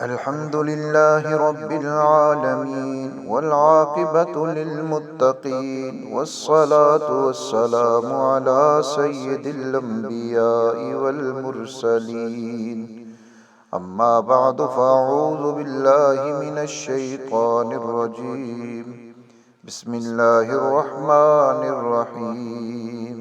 الحمد لله رب العالمين والعاقبة للمتقين والصلاة والسلام على سيد الأنبياء والمرسلين أما بعد فأعوذ بالله من الشيطان الرجيم بسم الله الرحمن الرحيم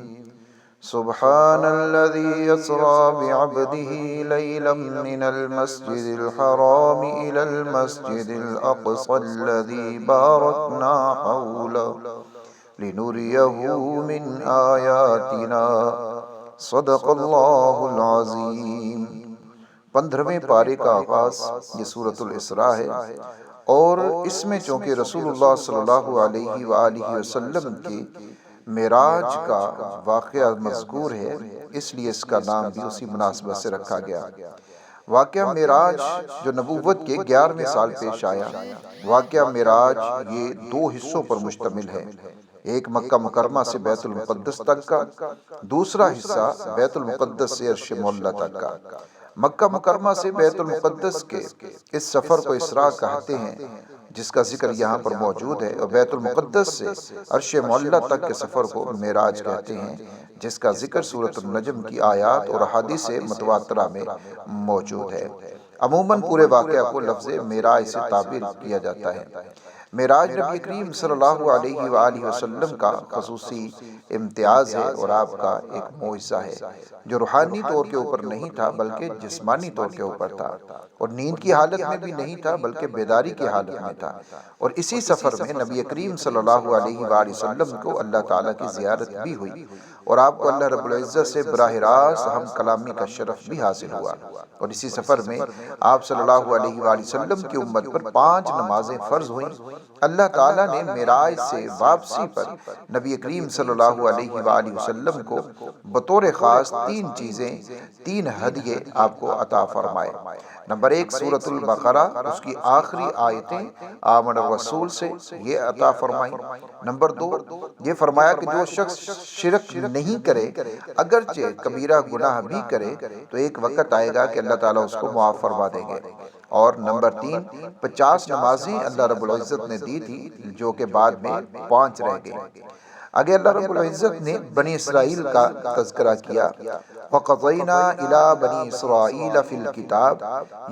سبحان الذي يسرى بعبده ليلا من المسجد الحرام إلى المسجد الأقصى الذي باركنا حوله لنريه من آياتنا صدق اللہ العظیم۔ 15ویں پارے کا آغاز یہ سورۃ الاسراء ہے، اور اس میں چونکہ رسول اللہ صلی اللہ علیہ وآلہ وسلم کی معراج کا واقعہ مذکور ہے، اس لیے اس کا نام بھی اسی مناسبت سے رکھا گیا۔ واقعہ معراج جو نبوت کے 11ویں سال پیش آیا۔ واقعہ معراج یہ 2 حصوں پر مشتمل ہے، ایک مکہ مکرمہ سے بیت المقدس تک کا، دوسرا حصہ بیت المقدس سے عرش معلیٰ تک کا۔ مکہ مکرمہ سے بیت المقدس کے اس سفر کو اسراء کہتے ہیں، جس کا ذکر یہاں پر موجود ہے، اور بیت المقدس سے عرش معلیٰ تک کے سفر کو معراج کہتے ہیں، جس کا ذکر سورۃ النجم کی آیات اور احادیث متواترہ میں موجود ہے۔ عموماً پورے واقعہ کو لفظ معراج سے تعبیر کیا جاتا ہے۔ معراج نبی کریم صلی اللہ علیہ وآلہ وسلم کا خصوصی امتیاز ہے اور آپ کا ایک معجزہ ہے، جو روحانی طور کے اوپر نہیں تھا بلکہ جسمانی طور کے اوپر تھا، اور نیند کی حالت میں بھی نہیں تھا بلکہ بیداری کی حالت میں تھا۔ اور اسی سفر میں نبی کریم صلی اللہ علیہ وآلہ وسلم کو اللہ تعالیٰ کی زیارت بھی ہوئی، اور آپ کو اللہ رب العزت سے براہ راست ہم کلامی کا شرف بھی حاصل ہوا۔ اور اسی سفر میں آپ صلی اللہ علیہ وآلہ وسلم کی امت پر 5 نمازیں فرض ہوئیں۔ اللہ تعالیٰ نے معراج سے واپسی پر نبی کریم صلی اللہ علیہ وآلہ وسلم کو بطور خاص 3 چیزیں، 3 ہدیے آپ کو عطا فرمائے۔ نمبر 1 سورۃ البقرہ، اس کی آخری آیتیں آمن الرسول سے یہ عطا فرمائیں۔ نمبر 2 یہ فرمایا کہ جو شخص شرک نہیں کرے، اگرچہ کبیرہ گناہ بھی کرے، تو ایک وقت آئے گا کہ اللہ تعالیٰ اس کو معاف فرما دیں گے۔ اور نمبر 3 50 نمازیں اللہ رب العزت نے دی تھی، جو کہ بعد میں 5 رہ گئی۔ آگے اللہ رب العزت نے بنی اسرائیل کا تذکرہ کیا۔ وَقَضَيْنَا إِلَىٰ بَنِي إِسْرَائِيلَ فِي الْكِتَابِ،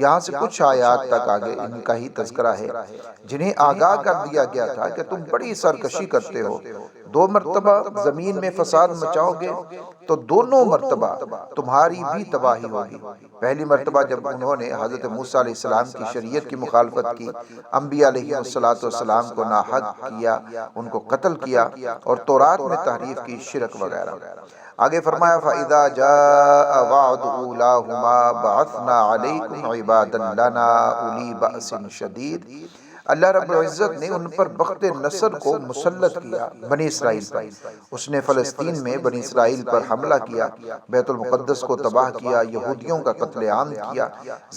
یہاں سے کچھ آیات تک آگے ان کا ہی تذکرہ ہے، جنہیں آگاہ کر دیا گیا تھا کہ تم بڑی سرکشی کرتے ہو، 2 مرتبہ زمین میں فساد مچاؤ گے تو دونوں مرتبہ تمہاری بھی تباہی ہوگی۔ پہلی مرتبہ جب انہوں نے حضرت موسیٰ علیہ السلام کی شریعت کی مخالفت کی، انبیاء علیہ السلام کو ناحق کیا، ان کو قتل کیا، اور تورات میں تحریف کی، شرک وغیرہ۔ آگے فرمایا فَإِذَا جَاءَ وَعْدُ أُولَاهُمَا بَعَثْنَا عَلَيْكُمْ عِبَادًا لَنَا أُولِي بَأْسٍ شَدِيدٍ۔ اللہ رب العزت نے ان پر بخت نصر کو مسلط کیا، بنی اسرائیل پر۔ اس نے فلسطین میں بنی اسرائیل پر حملہ کیا، بیت المقدس کو تباہ کیا، یہودیوں کا قتل عام کیا،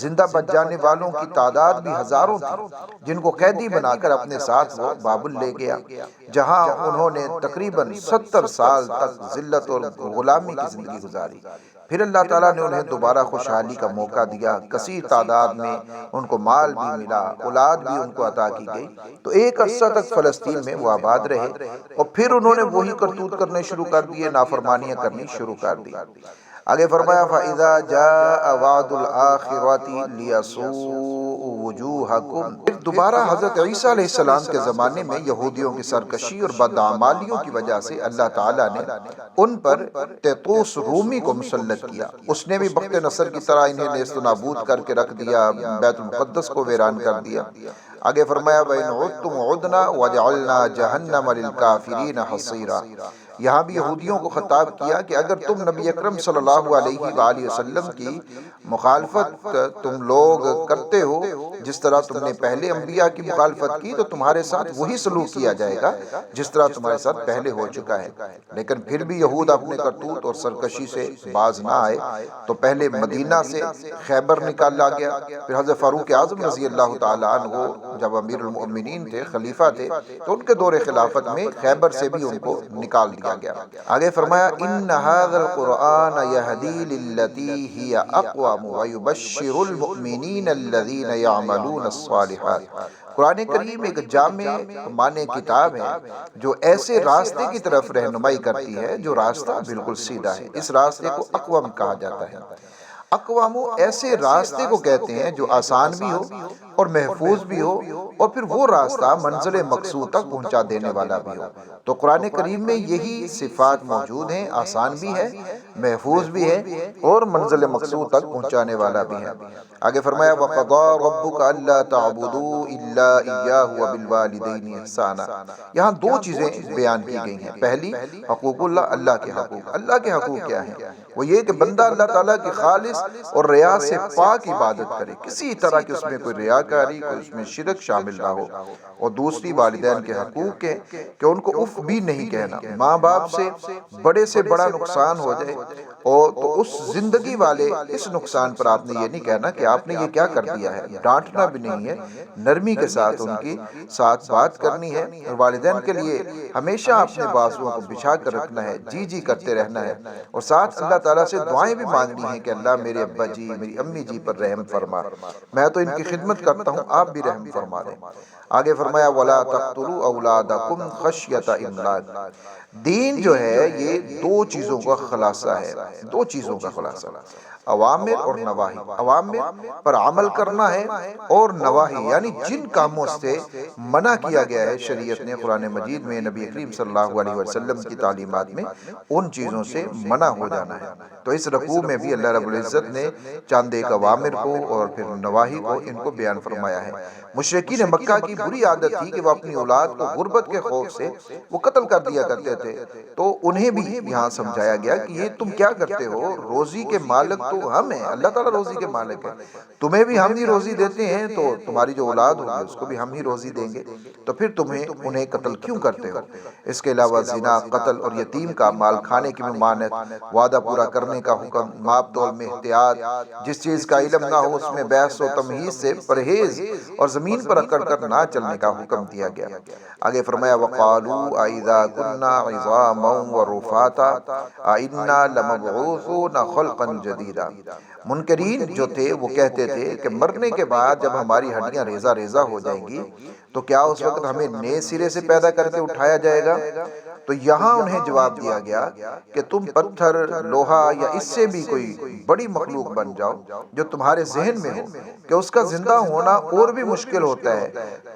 زندہ بچ جانے والوں کی تعداد بھی ہزاروں تھی، جن کو قیدی بنا کر اپنے ساتھ وہ بابل لے گیا، جہاں انہوں نے تقریباً 70 سال تک ذلت اور غلامی کی زندگی گزاری۔ پھر اللہ تعالیٰ نے انہیں دوبارہ خوشحالی کا موقع دیا، کثیر تعداد میں ان کو مال بھی ملا، اولاد بھی ان کو عطا کی گئی، تو ایک عرصہ تک فلسطین میں وہ آباد رہے، اور پھر انہوں نے وہی کرتوت کرنے شروع کر دیے، نافرمانیاں کرنی شروع کر دی۔ آگے فرمایا فَإِذَا جَاءَ وَعْدُ الْآخِرَةِ لِيَسُوءُ وُجُوهَكُمْ۔ پھر دوبارہ حضرت عیسیٰ علیہ السلام کے زمانے میں یہودیوں کی سرکشی اور بدعمالیوں کی وجہ سے اللہ تعالیٰ نے ان پر تیتوس رومی کو مسلط کیا۔ اس نے بھی بخت نصر کی طرح انہیں نیست و نابود کر کے رکھ دیا، بیت المقدس کو ویران کر دیا۔ آگے فرمایا وَإِنْ عُدْتُمْ عُدْنَا وَجَعَلْنَا جَهَنَّمَ لِلْكَافِرِينَ حَصِيرًا۔ یہاں بھی یہودیوں کو خطاب کیا کہ اگر تم نبی اکرم صلی اللہ علیہ وآلہ وسلم کی مخالفت تم لوگ کرتے ہو، جس طرح تم نے پہلے انبیاء کی مخالفت کی، تو تمہارے ساتھ وہی سلوک کیا جائے گا جس طرح تمہارے ساتھ پہلے ہو چکا ہے۔ لیکن پھر بھی یہود اپنے کرتوت اور سرکشی سے باز نہ آئے، تو پہلے مدینہ سے خیبر نکالا گیا، پھر حضرت فاروق اعظم رضی اللہ تعالیٰ عنہ جب امیر المؤمنین تھے، خلیفہ تھے، تو ان کے دور خلافت میں خیبر سے بھی ان کو نکال دیا کیا گیا۔ آگے فرمایا ان ھذا القرآن یہدی للتی ہی اقوم ویبشر المؤمنین الذین یعملون الصالحات۔ قرآن کریم ایک جامع معنی کتاب ہے جو ایسے راستے کی طرف رہنمائی کرتی ہے جو راستہ بالکل سیدھا ہے۔ اس راستے کو اقوم کہا جاتا ہے۔ اقوام ایسے راستے کو کہتے ہیں جو آسان بھی ہو اور محفوظ بھی ہو، اور پھر وہ راستہ منزل مقصود تک پہنچا دینے والا بھی ہو۔ تو قرآن کریم میں یہی صفات موجود ہیں، آسان بھی ہے، محفوظ بھی ہے، اور منزل مقصود تک پہنچانے والا بھی ہے۔ آگے فرمایا وَقَضَىٰ رَبُّكَ أَلَّا تَعْبُدُوا إِلَّا إِيَّاهُ وَبِالْوَالِدَيْنِ إِحْسَانًا۔ یہاں دو چیزیں بیان کی گئی ہیں۔ پہلی حقوق اللہ، اللہ کے حقوق۔ اللہ کے حقوق کیا ہیں؟ وہ یہ کہ بندہ اللہ تعالیٰ کی خالص اور ریا سے پاک عبادت کرے، کسی طرح کی اس میں کوئی ریاکاری، کوئی اس میں شرک شامل نہ ہو۔ اور دوسری والدین کے حقوق ہے کہ ان کو اف بھی نہیں کہنا۔ ماں باپ سے بڑا نقصان ہو جائے اور تو اس زندگی والے اس نقصان پر آپ نے یہ نہیں کہنا کہ آپ نے یہ کیا کر دیا ہے، ڈانٹنا بھی نہیں ہے، نرمی کے ساتھ ان کی ساتھ بات کرنی ہے۔ اور والدین کے لیے ہمیشہ اپنے بازوؤں کو بچھا کر رکھنا ہے، جی جی کرتے رہنا ہے، اور ساتھ اللہ تعالیٰ سے دعائیں بھی مانگنی ہیں کہ اللہ میرے ابا جی، میری امی جی پر رحم فرما، میں تو ان کی خدمت کرتا ہوں، آپ بھی رحم فرما دیں۔ آگے فرمایا وَلَا تَقْتُلُوا أَوْلَادَكُمْ خَشْيَةَ إِمْلَاقٍ۔ دین جو ہے یہ دو چیزوں کا خلاصہ ہے، دو چیزوں کا خلاصہ، اوامر اور نواہی۔ اوامر پر عمل کرنا ہے، اور نواہی یعنی جن کاموں سے منع کیا گیا ہے شریعت نے قرآن مجید میں، نبی کریم صلی اللہ علیہ وسلم کی تعلیمات میں، ان چیزوں سے منع ہو جانا ہے۔ تو اس رکوع میں بھی اللہ رب العزت نے چند ایک اوامر کو اور پھر نواہی کو ان کو بیان فرمایا ہے۔ مشرکین مکہ کی بری عادت تھی کہ وہ اپنی اولاد کو غربت کے خوف سے وہ قتل کر دیا کرتے تھے، تو انہیں بھی یہاں سمجھایا گیا کہ یہ تم کیا کرتے ہو، روزی کے مالک تو ہم ہیں، اللہ تعالیٰ روزی کے مالک ہے، تمہیں بھی ہم ہی روزی دیتے ہیں، تو تمہاری جو اولاد ہوگی اس کو بھی ہم ہی روزی دیں گے، تو پھر انہیں قتل کیوں کرتے ہو؟ اس کے علاوہ زنا، قتل اور یتیم کا مال کھانے کی ممانعت، وعدہ پورا کرنے کا حکم، ماپ تول میں احتیاط، جس چیز کا علم نہ ہو اس میں بحث و تمہیز سے پرہیز، اور زمین پر اکڑ کر نہ چلنے کا حکم دیا گیا۔ آگے فرمایا وَقَالُوا أَإِذَا كُنَّا عِظَامًا وَرُفَاتًا أَإِنَّا لَمَبْعُوثُونَ خَلْقًا جَدِيدًا۔ منکرین جو تھے وہ کہتے تھے کہ مرنے کے بعد جب ہماری ہڈیاں ریزہ ریزہ ہو جائیں گی تو کیا اس وقت ہمیں نئے سرے سے پیدا کر کے اٹھایا جائے گا؟ تو یہاں انہیں جواب دیا گیا کہ تم پتھر، لوہا یا اس سے بھی کوئی بڑی مخلوق بن جاؤ جو تمہارے ذہن میں ہو کہ اس کا زندہ ہونا اور بھی مشکل ہوتا ہے،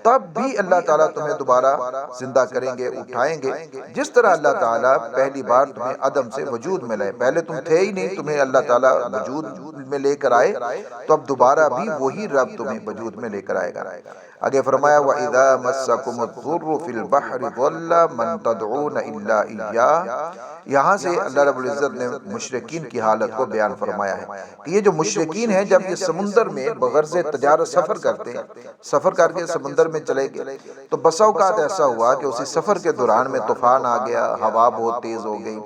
تب بھی اللہ تعالیٰ تمہیں دوبارہ زندہ کریں گے، اٹھائیں گے، جس طرح اللہ تعالیٰ پہلی بار تمہیں عدم سے وجود میں لائے۔ پہلے تم تھے ہی نہیں، تمہیں اللہ تعالیٰ وجود میں لے کر آئے، تو اب دوبارہ بھی وہی رب تمہیں وجود میں لے کر آئے گا۔ آگے فرمایا وَإِذَا مَسَّكُمُ الضُّرُّ فِي الْبَحْرِ ضَلَّ مَن تَدْعُونَ إِلَّا إِيَّاهُ۔ یہاں سے اللہ رب العزت نے مشرکین کی حالت کو بیان فرمایا ہے کہ یہ جو مشرکین ہیں جب یہ سمندر میں بغرض تجارت سفر کرتے ہیں، سفر کر کے سمندر میں چلے گئے، تو بسا اوقات ایسا ہوا کہ اسی سفر کے دوران میں طوفان آ گیا، ہوا بہت تیز ہو گئی،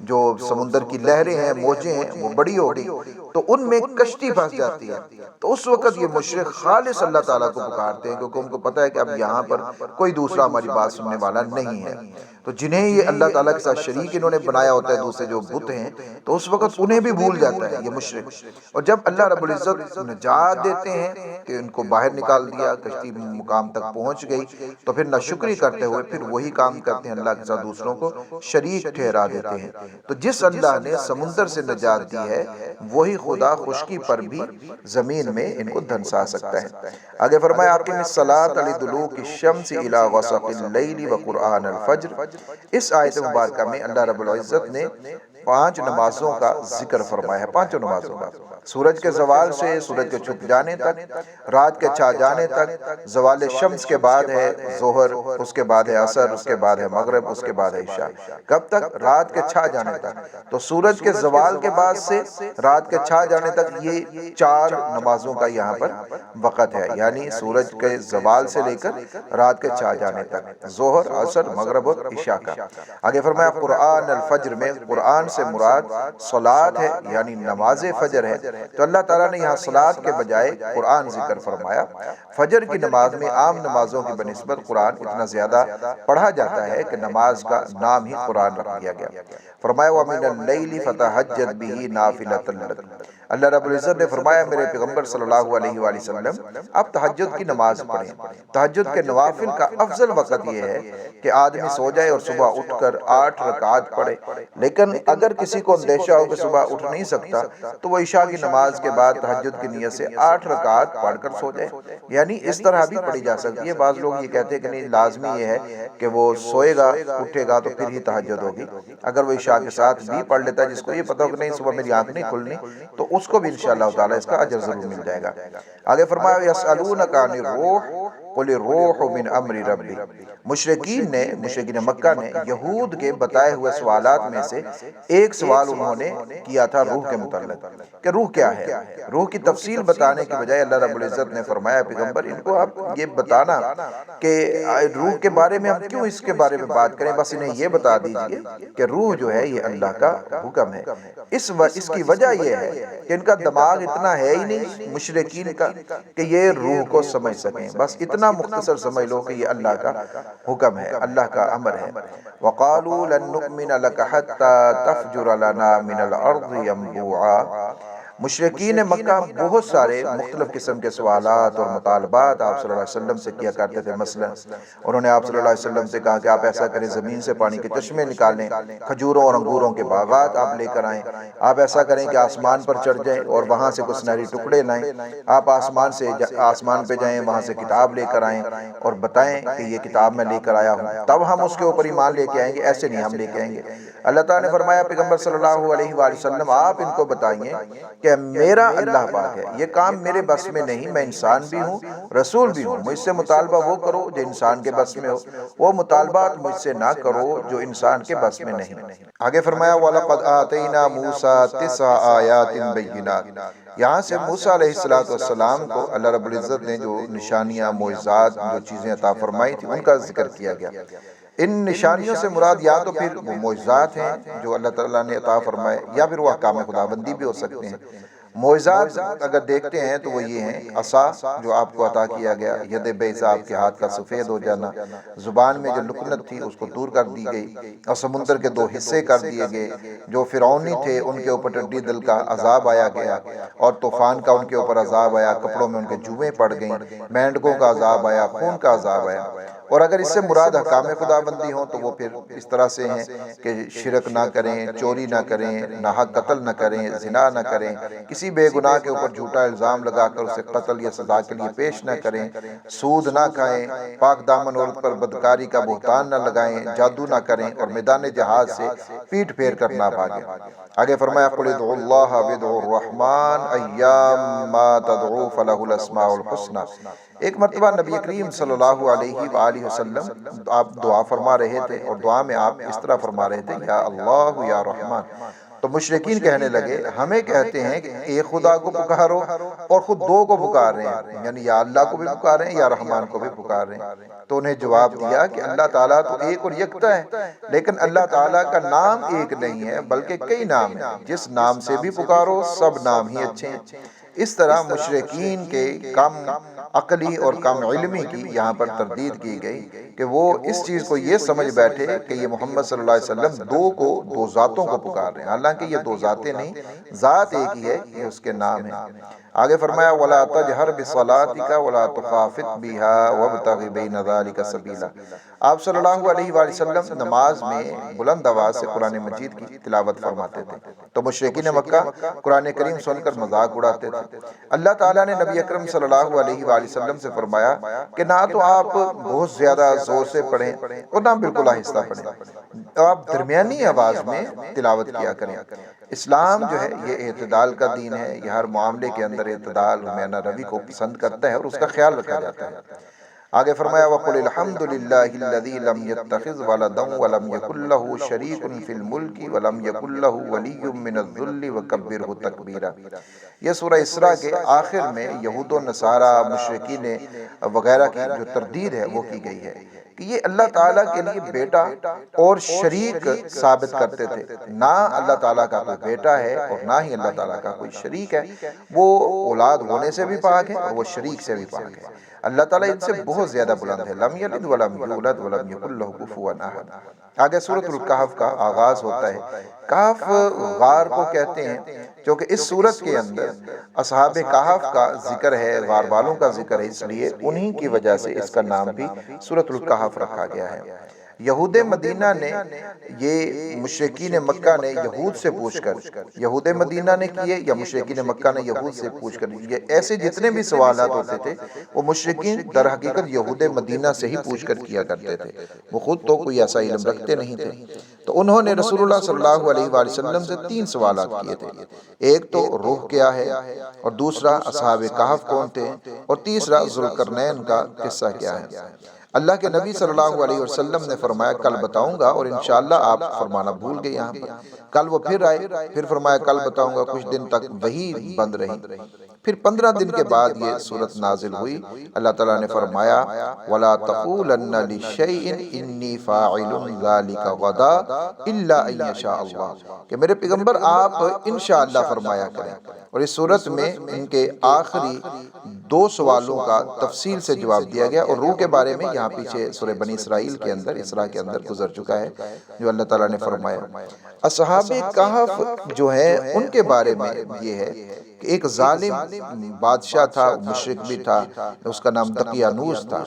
جو سمندر کی لہریں ہیں، موجیں ہیں، وہ بڑی ہو گئی، تو ان میں کشتی پھنس جاتی ہے۔ تو اس وقت یہ مشرک خالص اللہ تعالیٰ کو پکارتے ہیں کیونکہ ان کو پتہ ہے کہ اب یہاں پر کوئی دوسرا ہماری بات سننے والا نہیں ہے۔ تو جنہیں یہ اللہ تعالیٰ کے ساتھ شریک انہوں نے بنایا ہوتا ہے، دوسرے جو بت ہیں، تو اس وقت انہیں بھی بھول جاتا ہے یہ مشرک۔ اور جب اللہ رب العزت نجات دیتے ہیں کہ ان کو باہر نکال دیا، کشتی مقام تک پہنچ گئی، تو پھر ناشکری کرتے ہوئے پھر وہی کام کرتے ہیں، اللہ کے ساتھ دوسروں کو شریک ٹھہرا دیتے ہیں۔ تو جس اللہ نے سمندر سے نجات دی ہے وہی خدا خشکی پر بھی زمین میں ان کو دھنسا سکتا ہے۔ آگے فرمایا اقم الصلاۃ لدلوک الشمس الی غسق اللیل وقرآن الفجر۔ اس آیت مبارکہ میں اللہ رب العزت نے 5 نمازوں کا ذکر فرمایا ہے، 5 نمازوں کا، سورج کے زوال سے سورج کے چھپ جانے تک، رات کے چھا جانے تک، زوال شمس کے بعد ہے ظہر، اس کے بعد ہے عصر، اس کے بعد ہے مغرب، اس کے بعد ہے عشاء۔ کب تک؟ رات کے چھا جانے تک۔ تو سورج کے زوال کے بعد سے رات کے چھا جانے تک یہ 4 نمازوں کا یہاں پر وقت ہے، یعنی سورج کے زوال سے لے کر رات کے چھا جانے تک، ظہر، عصر، مغرب اور عشاء کا۔ آگے فرمایا قرآن الفجر میں قرآن سے مراد صلاۃ ہے یعنی نماز فجر ہے، تو اللہ تعالیٰ نے یہاں صلاۃ کے بجائے قرآن ذکر فرمایا۔ فجر کی نماز میں عام نمازوں کی بنسبت قرآن اتنا زیادہ پڑھا جاتا ہے کہ نماز کا نام ہی قرآن رکھ دیا گیا۔ فرمایا وَمِنَ اللَّيْلِ فَتَهَجَّدْ بِهِ نَافِلَةً لَكَ۔ اللہ رب العزت نے فرمایا میرے پیغمبر صلی اللہ علیہ وآلہ وسلم آپ تہجد کی نماز پڑھیں۔ تہجد کے نوافل کا افضل وقت یہ ہے کہ آدمی سو جائے اور صبح اٹھ کر 8 رکعات پڑھے، لیکن اگر کسی کو اندیشہ ہو کہ صبح اٹھ نہیں سکتا تو وہ عشاء کی نماز کے بعد تہجد کی نیت سے 8 رکعات پڑھ کر سو جائے، یعنی اس طرح بھی پڑھی جا سکتی ہے۔ بعض لوگ یہ کہتے ہیں کہ نہیں لازمی یہ ہے کہ وہ سوئے گا اٹھے گا تو پھر ہی تہجد ہوگی، اگر وہ عشاء کے ساتھ بھی پڑھ لیتا ہے، جس کو یہ پتہ ہو کہ نہیں صبح میری آنکھ نہیں کھلنی، تو اس کو بھی انشاءاللہ تعالیٰ اس کا اجر ضرور مل جائے گا۔ آگے فرمایا یسألونک عن الروح قل الروح من امر ربی۔ مشرکین مکہ نے یہود کے بتائے ہوئے سوالات میں سے ایک سوال انہوں نے کیا تھا روح کے متعلق کہ روح کیا ہے۔ روح کی تفصیل بتانے کی بجائے اللہ رب العزت نے فرمایا پیغمبر ان کو آپ یہ بتانا کہ روح کے بارے میں ہم کیوں اس کے بارے میں بات کریں، بس انہیں یہ بتا دیجئے کہ روح جو ہے یہ اللہ کا حکم ہے۔ اس کی وجہ یہ ہے کہ ان کا دماغ اتنا ہے ہی نہیں مشرکین کا کہ یہ روح کو سمجھ سکیں، بس اتنا مختصر سمجھ لو کہ یہ اللہ کا حکم ہے، اللہ کا امر ہے۔ وَقَالُوا لَن نُؤْمِنَ لَكَ حَتَّى تَفْجُرَ لَنَا مِنَ الْأَرْضِ يَنبُوعًا۔ مشرکین مکہ بہت سارے مختلف قسم کے سوالات اور مطالبات آپ صلی اللہ علیہ وسلم سے کیا کرتے تھے۔ مثلا انہوں نے آپ صلی اللہ علیہ وسلم سے کہا کہ آپ ایسا کریں زمین سے پانی کے چشمے نکالیں، کھجوروں اور انگوروں کے باغات آپ لے کر آئیں، آپ ایسا کریں کہ آسمان پر چڑھ جائیں اور وہاں سے کچھ سنہری ٹکڑے لائیں، آپ آسمان پہ جائیں وہاں سے کتاب لے کر آئیں اور بتائیں کہ یہ کتاب میں لے کر آیا ہوں، تب ہم اس کے اوپر ایمان لے کے آئیں گے، ایسے نہیں ہم لے کے آئیں گے۔ اللہ تعالیٰ نے فرمایا پیغمبر صلی اللہ علیہ وآلہ وسلم آپ ان کو بتائیے کہ میرا اللہ پاک ہے، یہ کام میرے بس میں نہیں، میں انسان بھی ہوں رسول بھی ہوں، مجھ سے مطالبہ وہ کرو جو انسان کے بس میں ہو، وہ مطالبات مجھ سے نہ کرو جو انسان کے بس میں نہیں۔ آگے فرمایا وَلَقَدْ آتَيْنَا مُوسَىٰ 9 آیَاتٍ بَيِّنَاتٍ۔ یہاں سے موسیٰ علیہ السلام کو اللہ رب العزت نے جو نشانیاں معجزات جو چیزیں عطا فرمائی تھی ان کا ذکر کیا گیا۔ ان نشانیوں سے مراد یا تو پھر وہ معجزات ہیں جو اللہ تعالیٰ نے عطا فرمائے یا پھر وہ احکام خداوندی بھی ہو سکتے ہیں۔ معجزات اگر دیکھتے ہیں تو وہ یہ ہیں عصا جو آپ کو عطا کیا گیا، ید بیضا آپ کے ہاتھ کا سفید ہو جانا، زبان میں جو لکنت تھی اس کو دور کر دی گئی، اور سمندر کے 2 حصے کر دیے گئے، جو فرعونی تھے ان کے اوپر ٹڈی دل کا عذاب آیا گیا اور طوفان کا ان کے اوپر عذاب آیا، کپڑوں میں ان کے جویں پڑ گئیں، مینڈکوں کا عذاب آیا، خون کا عذاب آیا۔ اور اگر اس سے مراد احکام خداوندی ہوں تو وہ پھر اس طرح سے ہیں کہ شرک نہ کریں، چوری نہ کریں، ناحق قتل نہ کریں، زنا نہ کریں، کسی بے گناہ کے اوپر جھوٹا الزام لگا کر اسے قتل یا سزا کے لیے پیش نہ کریں، سود نہ کھائیں، پاک دامن عورت پر بدکاری کا بہتان نہ لگائیں، جادو نہ کریں اور میدان جہاد سے پیٹ پھیر کر نہ بھاگیں۔ آگے فرمایا قُلِ ادْعُوا اللَّهَ وَادْعُوا الرَّحْمَٰنَ أَيَّامَّا تَدْعُوا فَلَهُ الْأَسْمَاءُ الْحُسْنَىٰ۔ ایک مرتبہ نبی کریم صلی اللہ علیہ وآلہ وسلم آپ دعا فرما رہے تھے اور دعا میں آپ اس طرح فرما رہے تھے یا اللہ یا رحمان۔ تو مشرکین کہنے لگے ہمیں کہتے ہیں کہ ایک خدا کو پکارو اور خود 2 کو پکار رہے ہیں، یعنی یا اللہ کو بھی پکار رہے ہیں یا رحمان کو بھی پکار رہے ہیں۔ تو انہیں جواب دیا کہ اللہ تعالیٰ تو ایک اور یکتا ہے، لیکن اللہ تعالیٰ کا نام ایک نہیں ہے بلکہ کئی نام ہیں، جس نام سے بھی پکارو سب نام ہی اچھے ہیں۔ اس طرح مشرکین کے کم عقلی اور کم علمی کی یہاں پر تردید کی گئی کہ وہ اس چیز کو یہ سمجھ بیٹھے کہ یہ محمد صلی اللہ علیہ وسلم 2 ذاتوں کو پکار رہے ہیں، حالانکہ یہ 2 ذاتیں نہیں، ذات ایک ہی ہے، یہ اس کے نام ہیں۔ آگے فرمایا وَلَا تَجْهَرْ بِصَلَاتِكَ وَلَا تُخَافِتْ بِهَا وَابْتَغِ بَيْنَ ذَلِكَ سَبِيلًا۔ آپ صلی اللہ علیہ وآلہ وسلم نماز میں بلند آواز سے قرآن مجید کی تلاوت فرماتے تھے تو مشرکین مکہ قرآن کریم سن کر مذاق اڑاتے تھے۔ اللہ تعالیٰ نے نبی اکرم صلی اللہ علیہ وآلہ وسلم سے فرمایا کہ نہ تو آپ بہت زیادہ زور سے پڑھیں اور نہ بالکل آہستہ پڑھیں، آپ درمیانی آواز میں تلاوت کیا کریں۔ اسلام جو ہے یہ اعتدال کا دین ہے، یہ ہر معاملے کے اندر اعتدال رمیانہ روی کو پسند کرتا ہے اور اس کا خیال رکھا جاتا ہے۔ آگے فرمایا وَقُلِ الْحَمْدُ لِلَّهِ الَّذِي لَمْ يَتَّخِذْ وَلَدًا وَلَمْ يَكُنْ لَهُ شَرِيكٌ فِي الْمُلْكِ وَلَمْ يَكُنْ لَهُ وَلِيٌّ مِّنَ الذُّلِّ وَكَبِّرْهُ تَكْبِيرًا۔ یہ سورہ اسراء کے آخر میں یہود و نصارہ مشرکین وغیرہ کی جو تردید ہے وہ کی گئی ہے کہ یہ اللہ تعالیٰ کے لیے بیٹا اور شریک ثابت کرتے تھے۔ نہ اللہ تعالیٰ کا کوئی بیٹا ہے اور نہ ہی اللہ تعالیٰ کا کوئی شریک ہے، وہ اولاد ہونے سے بھی پاک ہے اور وہ شریک سے بھی پاک ہے۔ اللہ تعالیٰ ان سے بہت زیادہ بلند ہے۔ لم یلد ولم یولد ولم یکن لہ کفوا احد۔ آگے سورۃ الکہف کا آغاز ہوتا ہے۔ کہف غار کو کہتے ہیں کیونکہ اس سورت کے اندر اصحاب کہف کا ذکر ہے، غار والوں کا ذکر ہے، اس لیے انہی کی وجہ سے اس کا نام بھی سورۃ الکہف رکھا گیا ہے۔ یہود مدینہ نے، یہ مشرکین مکہ نے یہود سے پوچھ کر، یہود مدینہ نے کیے یا مشرکین مکہ نے یہود سے پوچھ کر، یہ ایسے جتنے بھی سوالات ہوتے تھے وہ مشرکین در حقیقت یہود مدینہ سے ہی پوچھ کر کیا کرتے تھے، وہ خود تو کوئی ایسا علم رکھتے نہیں تھے۔ تو انہوں نے رسول اللہ صلی اللہ علیہ وآلہ وسلم سے 3 سوالات کیے تھے۔ ایک تو روح کیا ہے، اور دوسرا اصحاب کہف کون تھے، اور تیسرا ذوالقرنین کا قصہ کیا ہے۔ اللہ کے نبی صلی اللہ علیہ وسلم نے فرمایا کل بتاؤں گا، اور انشاءاللہ آپ فرمانا بھول گئے یہاں پر۔ کل وہ پھر آئے، پھر فرمایا کل بتاؤں گا، کچھ دن تک وہی بند رہی۔ پھر 15 دن کے بعد یہ سورت نازل ہوئی۔ اللہ تعالیٰ نے فرمایا وَلَا تَقُولَنَّ لِشَيْءٍ إِنِّي فَاعِلٌ ذَلِكَ غَدًا إِلَّا أَن يَشَاءَ اللَّهُ، کہ میرے پیغمبر آپ انشاءاللہ فرمایا کریں۔ اور اس سورت میں ان کے آخری 2 سوالوں کا تفصیل سے جواب دیا گیا، اور روح کے بارے میں یہاں پیچھے سورہ بنی اسرائیل کے اندر، اسراء کے اندر گزر چکا ہے، جو اللہ تعالیٰ نے فرمایا۔ اصحاب کہف جو ہیں ان کے بارے میں یہ ہے کہ ایک ظالم بادشاہ تھا، مشرک بھی تھا، اس کا نام دقیانوس تھا۔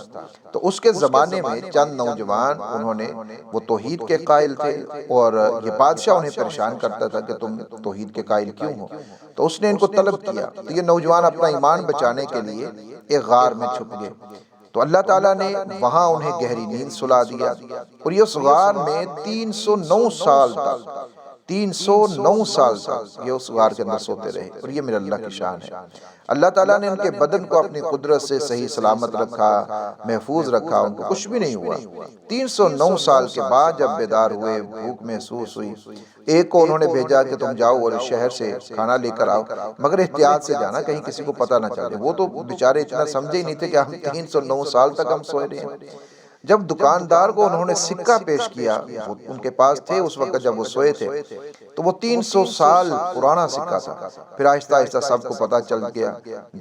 تو اس کے زمانے میں چند نوجوان، انہوں نے، وہ توحید کے قائل تھے، اور یہ بادشاہ انہیں پریشان کرتا تھا کہ تم توحید کے قائل کیوں ہو؟ تو اس نے ان کو طلب کیا، تو یہ نوجوان اپنا ایمان بچانے کے لیے ایک غار میں چھپ گئے۔ تو اللہ تعالیٰ نے وہاں انہیں گہری نیند سلا دیا، اور یہ اس غار میں 309 سال تک، 309 سال تک یہ اس غار کے اندر سوتے رہے، اور یہ میرے اللہ کی شان ہے۔ اللہ تعالیٰ نے ان کے بدن کو اپنی قدرت سے صحیح سلامت رکھا، محفوظ رکھا، ان کو کچھ بھی نہیں ہوا۔ 309 سال کے بعد جب بیدار ہوئے، بھوک محسوس ہوئی، ایک کو انہوں نے بھیجا کہ تم جاؤ اور شہر سے کھانا لے کر آؤ، مگر احتیاط سے جانا، کہیں کسی کو پتہ نہ چلے۔ وہ تو بیچارے اتنا سمجھے ہی نہیں تھے کہ ہم 309 سال تک ہم سوئے رہے ہیں۔ جب دکاندار کو انہوں نے سکہ پیش کیا، وہ ان کے پاس تھے اس وقت جب وہ سوئے تھے، تو وہ 300 سال پرانا سکہ تھا۔ پھر آہستہ آہستہ سب کو پتہ چل گیا۔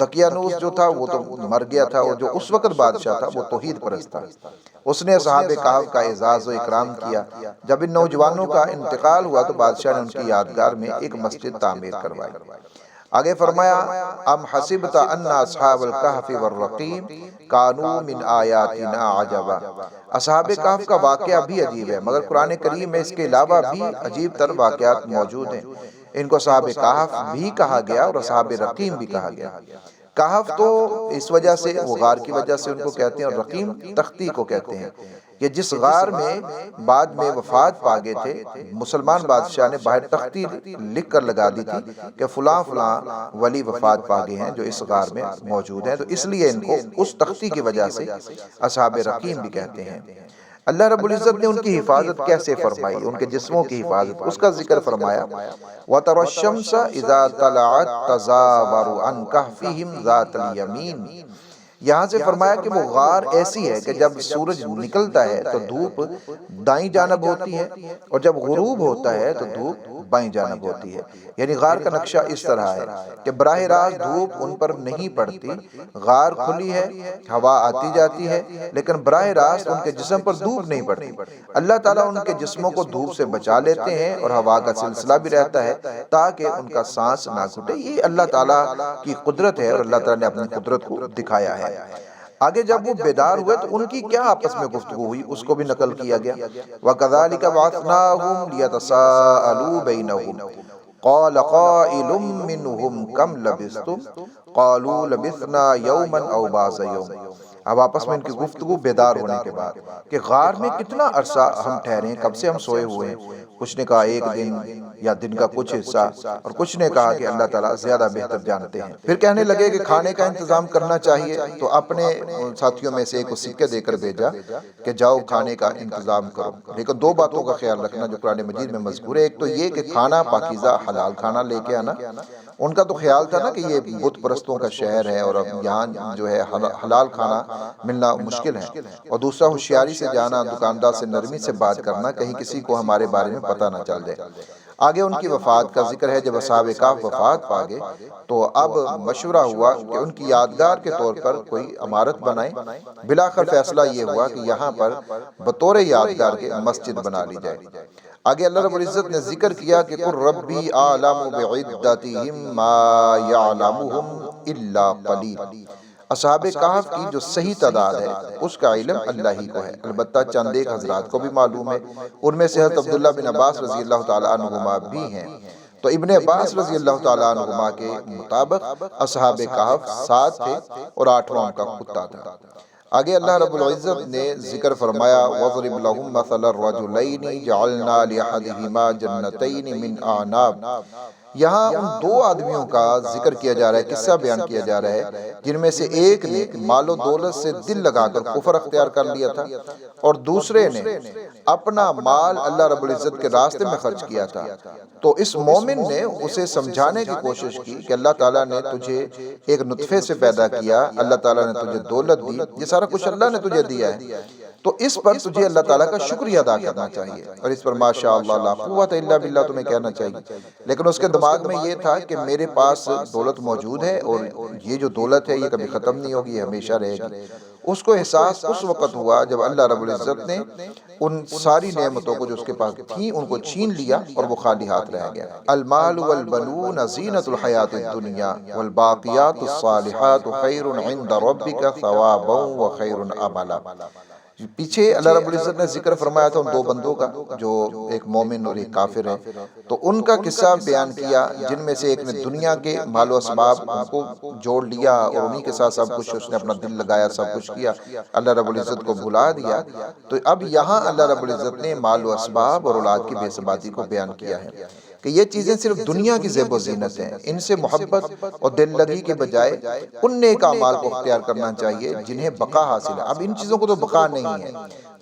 دقیانوس جو تھا وہ تو مر گیا تھا، اور جو اس وقت بادشاہ تھا وہ توحید پرست تھا۔ اس نے اصحاب کہف کا اعزاز و اکرام کیا۔ جب ان نوجوانوں کا انتقال ہوا تو بادشاہ نے ان کی یادگار میں ایک مسجد تعمیر کروائی۔ آگے فرمایا ام حسبت ان اصحاب الکہف والرقیم کانوا من آیاتنا عجبا۔ اصحاب کہف کا واقعہ بھی عجیب ہے، مگر قرآن کریم میں اس کے علاوہ بھی عجیب تر واقعات موجود ہیں۔ ان کو اصحاب کہف بھی کہا گیا اور اصحاب رقیم بھی کہا گیا۔ کہف تو اس وجہ سے، وہ غار کی وجہ سے ان کو کہتے ہیں، اور رقیم تختی کو کہتے ہیں۔ یہ جس غار میں بعد میں وفات پا گئے تھے، مسلمان بادشاہ نے باہر تختی لکھ کر لگا دی تھی کہ فلاں فلاں ولی وفات پا گئے ہیں جو اس غار میں موجود ہیں، تو اس لیے ان کو اس تختی کی وجہ سے اصحاب رقیم بھی کہتے ہیں۔ اللہ رب العزت نے ان کی حفاظت کیسے فرمائی، ان کے جسموں کی حفاظت، اس کا ذکر فرمایا وَتَرَى الشَّمْسَ إِذَا طَلَعَتْ تَزَاوَرُ عَنْ كَهْفِهِمْ ذَاتَ الْيَمِينِ۔ یہاں سے فرمایا کہ وہ غار ایسی ہے کہ جب سورج نکلتا ہے تو دھوپ دائیں جانب ہوتی ہے، اور جب غروب ہوتا ہے تو دھوپ بائیں جانب ہوتی ہے۔ یعنی غار کا نقشہ اس طرح ہے کہ براہ راست دھوپ ان پر نہیں پڑتی، غار کھلی ہے، ہوا آتی جاتی ہے، لیکن براہ راست ان کے جسم پر دھوپ نہیں پڑتی۔ اللہ تعالیٰ ان کے جسموں کو دھوپ سے بچا لیتے ہیں، اور ہوا کا سلسلہ بھی رہتا ہے تاکہ ان کا سانس نہ گھٹے۔ یہ اللہ تعالیٰ کی قدرت ہے، اور اللہ تعالیٰ نے اپنی قدرت کو دکھایا ہے۔ آگے جب وہ بیدار ہوئے تو ان کی کیا آپس میں گفتگو ہوئی، اس کو بھی نقل کیا گیا۔ وَكَذَلِكَ بَعَثْنَاهُمْ لِيَتَسَاءَلُوا بَيْنَهُمْ قَالَ قَائِلٌ مِّنْهُمْ كَمْ لَبِثْتُمْ قَالُوا لَبِثْنَا يَوْمًا أَوْ بَعْضَ يَوْمٍ۔ اب آپس میں ان کی گفتگو بیدار ہونے کے بعد کہ غار میں کتنا عرصہ ہم ٹھہرے ہیں، کب سے ہم سوئے ہوئے ہیں۔ کچھ نے کہا 1 دن یا دن کا کچھ حصہ، اور کچھ نے کہا کہ اللہ تعالیٰ زیادہ بہتر جانتے ہیں۔ پھر کہنے لگے کہ کھانے کا انتظام کرنا چاہیے، تو اپنے ساتھیوں میں سے ایک کو سکے دے کر بھیجا کہ جاؤ کھانے کا انتظام کرو۔ لیکن 2 باتوں کا خیال رکھنا جو قرآن مجید میں مذکور ہے، ایک تو یہ کہ کھانا پاکیزہ حلال کھانا لے کے آنا، ان کا تو خیال تھا نا کہ یہ بت پرستوں کا شہر ہے اور اب یہاں جو ہے حلال کھانا ملنا مشکل ہے، اور دوسرا ہوشیاری سے جانا، دکاندار سے نرمی سے بات کرنا، کہیں کسی کو ہمارے بارے میں پتہ نہ چل جائے۔ آگے ان کی وفات کا ذکر ہے۔ جب اصحاب کہف وفات پا گئے تو اب مشورہ ہوا کہ ان کی یادگار کے طور پر کوئی عمارت بنائیں۔ بلاخر فیصلہ یہ ہوا کہ یہاں پر بطور یادگار کے مسجد بنا لی جائے۔ آگے اللہ رب العزت نے ذکر کیا کہ قُل رَّبِّی أَعْلَمُ بِعِدَّتِهِم مَّا يَعْلَمُهُمْ إِلَّا قَلِيلٌ۔ اصحاب کہف کی جو صحیح تعداد ہے اس کا علم اللہ ہی کو ہے، البتہ چند ایک حضرات کو بھی معلوم ہے، ان میں سے حضرت عبداللہ بن عباس رضی اللہ تعالیٰ عنہما بھی ہیں۔ تو ابن عباس رضی اللہ تعالیٰ عنہما کے مطابق اصحاب کہف 7 تھے اور 8واں ان کا کتا تھا۔ آگے اللہ رب العزت نے ذکر فرمایا وَضْرِبْ لَهُمْ مَثَلَ الرَّجُلَيْنِ جَعَلْنَا لِأَحَدِهِمَا جَنَّتَيْنِ مِنْ أَعْنَابٍ۔ یہاں ان دو آدمیوں کا ذکر کیا جا رہا ہے، قصہ بیان کیا جا رہا ہے، جن میں سے ایک نے مال و دولت سے دل لگا کر کفر اختیار کر لیا تھا، اور دوسرے نے اپنا مال اللہ رب العزت کے راستے میں خرچ کیا تھا۔ تو اس مومن نے اسے سمجھانے کی کوشش کی کہ اللہ تعالیٰ نے تجھے ایک نطفے سے پیدا کیا، اللہ تعالیٰ نے تجھے دولت دی، یہ سارا کچھ اللہ نے تجھے دیا ہے، تو اس پر تجھے اللہ تعالیٰ کا شکریہ ادا کرنا چاہیے، اور اس پر ماشاءاللہ لا قوت الا باللہ تمہیں کہنا چاہیے۔ لیکن اس کے دماغ میں یہ تھا کہ میرے پاس دولت موجود ہے اور یہ جو دولت ہے یہ کبھی ختم نہیں ہوگی، یہ ہمیشہ رہے گی۔ اس کو احساس اس وقت ہوا جب اللہ رب العزت نے ان ساری نعمتوں کو جو اس کے پاس تھیں ان کو چھین لیا اور وہ خالی ہاتھ رہ گیا۔ المال والبنون زینۃ الحیات الدنیا والباقیات الصالحات خیر عند ربک ثوابا وخیر املا۔ پیچھے اللہ رب العزت نے ذکر فرمایا تھا ان دو بندوں کا، جو ایک مومن اور ایک کافر ہے، تو ان کا قصہ بیان کیا، جن میں سے ایک نے دنیا کے مال و اسباب کو جوڑ لیا اور انہی کے ساتھ سب کچھ اس نے اپنا دل لگایا، سب کچھ کیا، اللہ رب العزت کو بھلا دیا۔ تو اب یہاں اللہ رب العزت نے مال و اسباب اور اولاد کی بے ثباتی کو بیان کیا ہے کہ یہ چیزیں صرف دنیا کی زیب و زینت ہیں، ان سے محبت اور دل لگی کے بجائے ان نیک اعمال کو اختیار کرنا چاہیے جنہیں بقا حاصل ہے۔ اب ان چیزوں کو تو بقا نہیں ہے،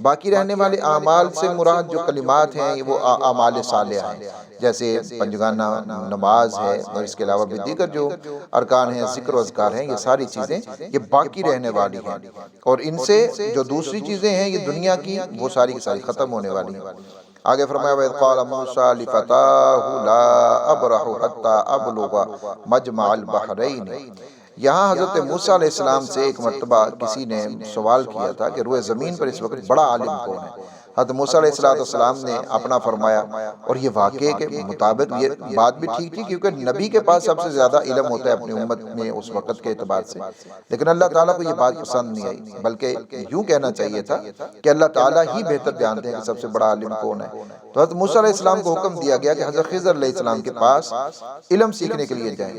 باقی رہنے والے اعمال سے مراد جو کلمات ہیں وہ اعمال صالحہ ہیں، جیسے پنجگانہ نماز ہے اور اس کے علاوہ بھی دیگر جو ارکان ہیں، ذکر و اذکار ہیں، یہ ساری چیزیں یہ باقی رہنے والی ہیں، اور ان سے جو دوسری چیزیں ہیں یہ دنیا کی وہ ساری کی ساری ختم ہونے والی ہیں۔ آگے فرمایا وَإِذْ قَالَ مُوسَىٰ لِفَتَاهُ لَا أَبْرَحُ حَتَّىٰ أَبْلُغَ مَجْمَعَ الْبَحْرَيْنِ۔ یہاں حضرت موسیٰ علیہ السلام سے ایک مرتبہ کسی نے سوال کیا تھا کہ روئے زمین پر اس وقت بڑا عالم کون ہے؟ حضرت موسیٰ علیہ السلام نے اپنا فرمایا، اور یہ واقعے کے مطابق یہ بات بھی ٹھیک تھی، کیونکہ نبی کے پاس سب سے زیادہ علم ہوتا ہے اپنی امت میں اس وقت کے اعتبار سے، لیکن اللہ تعالیٰ کو یہ بات پسند نہیں آئی، بلکہ یوں کہنا چاہیے تھا کہ اللہ تعالیٰ ہی بہتر جانتے ہیں کہ سب سے بڑا عالم کون ہے۔ تو حضرت موسیٰ علیہ السلام کو حکم دیا گیا کہ حضرت خضر علیہ السلام کے پاس علم سیکھنے کے لیے جائیں،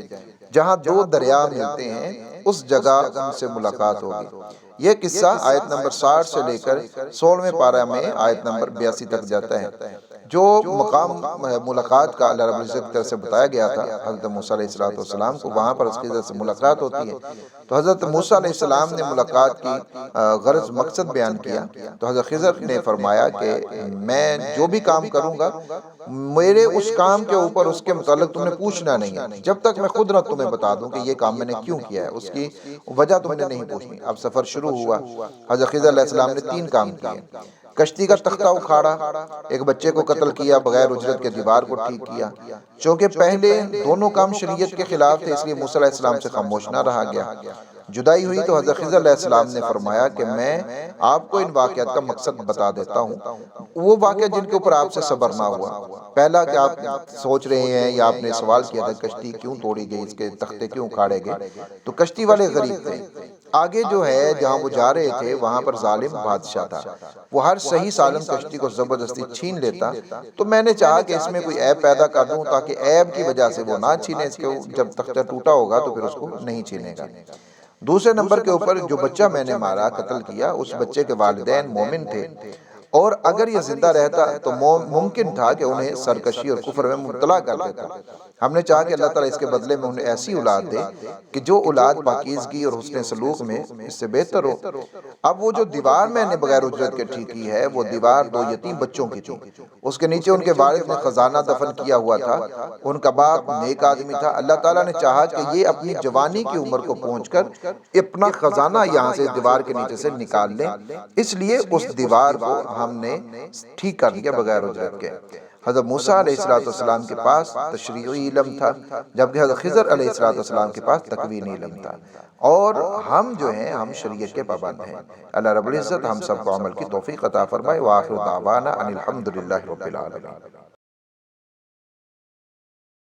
جہاں دو دریا ملتے ہیں اس جگہ ان سے ملاقات ہوگی۔ یہ قصہ آیت نمبر 60 سے لے کر 16ویں پارہ میں آیت نمبر 82 تک جاتا ہے۔ جو مقام ملاقات کا اللہ رب العزت کی طرف سے بتایا گیا تھا حضرت موسیٰ علیہ السلام کو، وہاں پر اس خضر سے ملاقات ہوتی ہے۔ تو حضرت موسیٰ علیہ السلام نے ملاقات کی غرض مقصد بیان کیا، تو حضرت خضر نے فرمایا کہ میں جو بھی کام کروں گا میرے اس کام کے اوپر اس کے متعلق تم نے پوچھنا نہیں ہے، جب تک میں خود نہ تمہیں بتا دوں کہ یہ کام میں نے کیوں کیا ہے، اس کی وجہ تم نے نہیں پوچھنی۔ اب سفر شروع ہوا۔ حضرت خضر علیہ السلام نے 3 کام کیے۔ کشتی کا تختہ اکھاڑا، ایک بچے کو قتل کیا، بغیر اجرت کے دیوار کو ٹھیک کیا۔ چونکہ پہلے دونوں کام شریعت کے خلاف تھے اس لیے موسیٰ علیہ السلام سے خاموش نہ رہا گیا۔ جدائی ہوئی تو حضرت خضر علیہ السلام نے فرمایا کہ میں آپ کو ان واقعات کا مقصد بتا دیتا ہوں، وہ واقعہ جن کے اوپر آپ سے صبر نہ ہوا۔ پہلا کہ آپ سوچ رہے ہیں یا آپ نے سوال کیا تھا کشتی کیوں توڑی گئی، اس کے تختے کیوں اکھاڑے گئے، تو کشتی والے غریب تھے۔ آگے جو ہے جہاں وہ جا رہے تھے وہاں پر ظالم بادشاہ تھا، وہ ہر صحیح سالم کشتی کو زبردستی چھین لیتا، تو میں نے چاہا کہ اس میں کوئی عیب پیدا کر دوں تاکہ عیب کی وجہ سے وہ نہ چھینے، اس کے جب تختہ ٹوٹا ہوگا تو پھر اس کو نہیں چھینے گا۔ دوسرے نمبر کے اوپر جو بچہ میں نے مارا، قتل کیا، اس بچے کے والدین مومن تھے، اور اگر یہ زندہ رہتا تو ممکن تھا کہ انہیں سرکشی اور کفر میں مبتلا کر دیتا۔ ہم نے چاہا کہ اللہ تعالیٰ اس کے بدلے میں انہیں ایسی اولاد دے کہ جو اولاد پاکیزگی اور حسن سلوک میں اس سے بہتر ہو۔ اب وہ جو دیوار میں نے بغیر اجرت کے ٹھیک کی ہے، وہ دیوار 2 یتیم بچوں کی تھی۔ اس کے نیچے ان کے والد نے خزانہ دفن کیا ہوا تھا۔ ان کا باپ نیک آدمی تھا۔ اللہ تعالیٰ نے چاہا کہ یہ اپنی جوانی کی عمر کو پہنچ کر اپنا خزانہ یہاں سے دیوار کے نیچے سے نکال لیں، اس لیے اس دیوار کو ہم نے ٹھیک کر دیا بغیر اجرت کے۔ حضرت موسیٰ علیہ السلام کے پاس تشریعی علم تھا، جبکہ حضرت خضر علیہ السلام کے پاس تکوینی علم تھا، اور ہم جو ہیں ہم شریعت کے پابند ہیں۔ اللہ رب العزت ہم سب کو عمل کی توفیق عطا فرمائے۔ وآخر دعوانا ان الحمدللہ رب العالمین۔